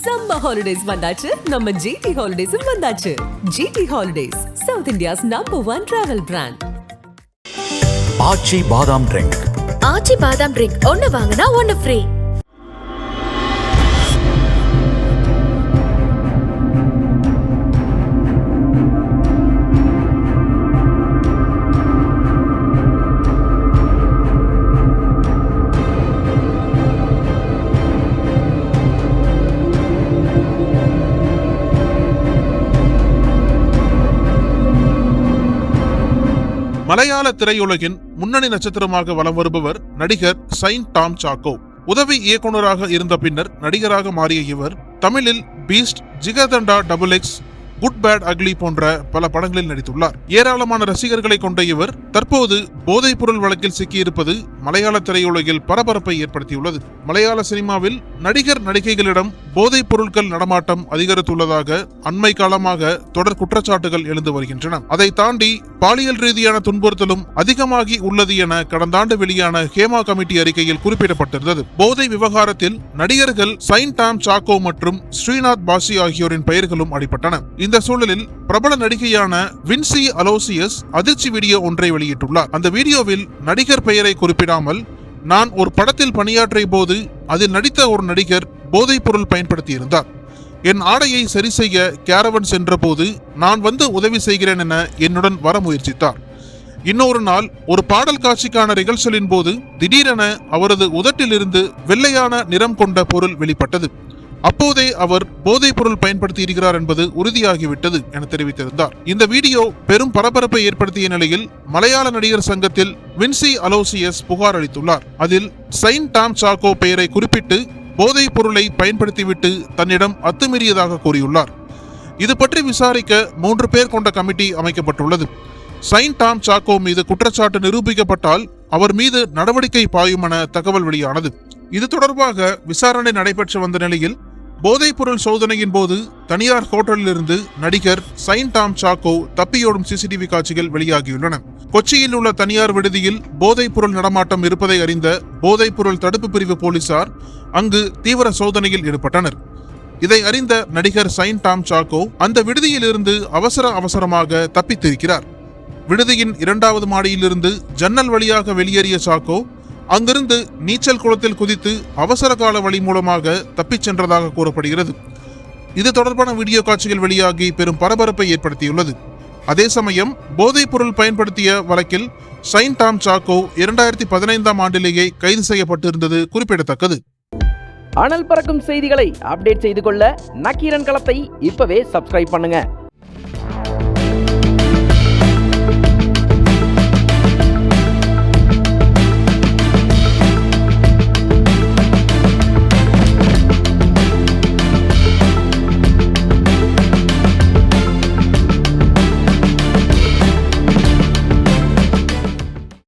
Summer holidays வந்தாச்சு, நம்ம GT ஹாலிடேஸும் வந்தாச்சு. GT holidays, south India's #1 travel brand. Aachi பாதாம் ட்ரிங்க். ஆச்சி பாதாம் ட்ரிங்க் ஒன்னு வாங்கினா ஒன்னு ஃப்ரீ. மலையாள திரையுலகின் முன்னணி நட்சத்திரமாக வலம் வருபவர் நடிகர் சைன் டாம் சாக்கோ. உதவி இயக்குநராக இருந்த பின்னர் நடிகராக மாறிய இவர் தமிழில் Beast, Jigarthanda XX, good bad ugly போன்ற பல படங்களில் நடித்துள்ளார். ஏராளமான ரசிகர்களை கொண்ட இவர் தற்போது போதைப் பொருள் வழக்கில் சிக்கியிருப்பது மலையாள திரையுலகில் பரபரப்பை ஏற்படுத்தியுள்ளது. மலையாள சினிமாவில் நடிகர் நடிகைகளிடம் போதைப் பொருட்கள் நடமாட்டம் அதிகரித்துள்ளதாக அண்மை காலமாக தொடர் குற்றச்சாட்டுகள் எழுந்து வருகின்றன. அதை தாண்டி பாலியல் ரீதியான துன்புறுத்தலும் அதிகமாகி உள்ளது என கடந்த ஆண்டு வெளியான ஹேமா கமிட்டி அறிக்கையில் குறிப்பிடப்பட்டிருந்தது. போதை விவகாரத்தில் நடிகர்கள் சைன் டாம் சாக்கோ மற்றும் ஸ்ரீநாத் பாசி ஆகியோரின் பெயர்களும் அடிபட்டன. இந்த சூழலில் பிரபல நடிகையான வின்சி அலோசியஸ் அதிர்ச்சி வீடியோ ஒன்றை வெளியிட்டுள்ளார். அந்த வீடியோவில் நடிகர் பெயரை குறிப்பிடாமல், நான் ஒரு படத்தில் பணியாற்றிய போது அதில் நடித்த ஒரு நடிகர் போதைப் பொருள் பயன்படுத்தியிருந்தார். என் ஆடையை சரி செய்ய கேரவன் சென்ற போது நான் வந்து உதவி செய்கிறேன் என என்னுடன் வர முயற்சித்தார். இன்னொரு நாள் ஒரு பாடல் காட்சிக்கான ரிகர்சலின் போது திடீரென அவரது உதட்டிலிருந்து வெள்ளையான நிறம் கொண்ட பொருள் வெளிப்பட்டது. அப்போதே அவர் போதைப் பொருள் பயன்படுத்தி இருக்கிறார் என்பது உறுதியாகிவிட்டது என தெரிவித்திருந்தார். இந்த வீடியோ பெரும் பரபரப்பை ஏற்படுத்திய நிலையில் மலையாள நடிகர் சங்கத்தில் வின்சி அலோசியஸ் புகார் அளித்துள்ளார். அதில் சைன் டாம் சாக்கோ பெயரை குறிப்பிட்டு போதைப் பொருளை பயன்படுத்திவிட்டு தன்னிடம் அத்துமீறியதாக கூறியுள்ளார். இது பற்றி விசாரிக்க 3 பேர் கொண்ட கமிட்டி அமைக்கப்பட்டுள்ளது. சைன் டாம் சாக்கோ மீது குற்றச்சாட்டு நிரூபிக்கப்பட்டால் அவர் மீது நடவடிக்கை பாயும் என தகவல் வெளியானது. இது தொடர்பாக விசாரணை நடைபெற்று வந்த நிலையில் போதைப் பொருள் சோதனையின் போது தனியார் ஹோட்டலில் இருந்து நடிகர் சைன் டாம் சாக்கோ தப்பியோடும் CCTV காட்சிகள் வெளியாகியுள்ளன. கொச்சியில் உள்ள தனியார் விடுதியில் போதைப் பொருள் நடமாட்டம் இருப்பதை அறிந்த போதைப் பொருள் தடுப்பு பிரிவு போலீசார் அங்கு தீவிர சோதனையில் ஈடுபட்டனர். இதை அறிந்த நடிகர் சைன் டாம் சாக்கோ அந்த விடுதியில் இருந்து அவசரமாக தப்பித்திருக்கிறார். விடுதியின் 2வது மாடியிலிருந்து ஜன்னல் வழியாக வெளியேறிய சாக்கோ அங்கிருந்து நீச்சல் குளத்தில் குதித்து அவசர கால வழி மூலமாக தப்பிச் சென்றதாக கூறப்படுகிறது. இது தொடர்பான வீடியோ காட்சிகள் வெளியாகி பெரும் பரபரப்பை ஏற்படுத்தியுள்ளது. அதே சமயம் போதைப் பொருள் பயன்படுத்திய வழக்கில் சைன் டாம் சாக்கோ 2015ஆம் ஆண்டிலேயே கைது செய்யப்பட்டிருந்தது குறிப்பிடத்தக்கது. அனல் பறக்கும் செய்திகளை அப்டேட் செய்து கொள்ள நக்கீரன் களத்தை இப்பவே சப்ஸ்கிரைப் பண்ணுங்க.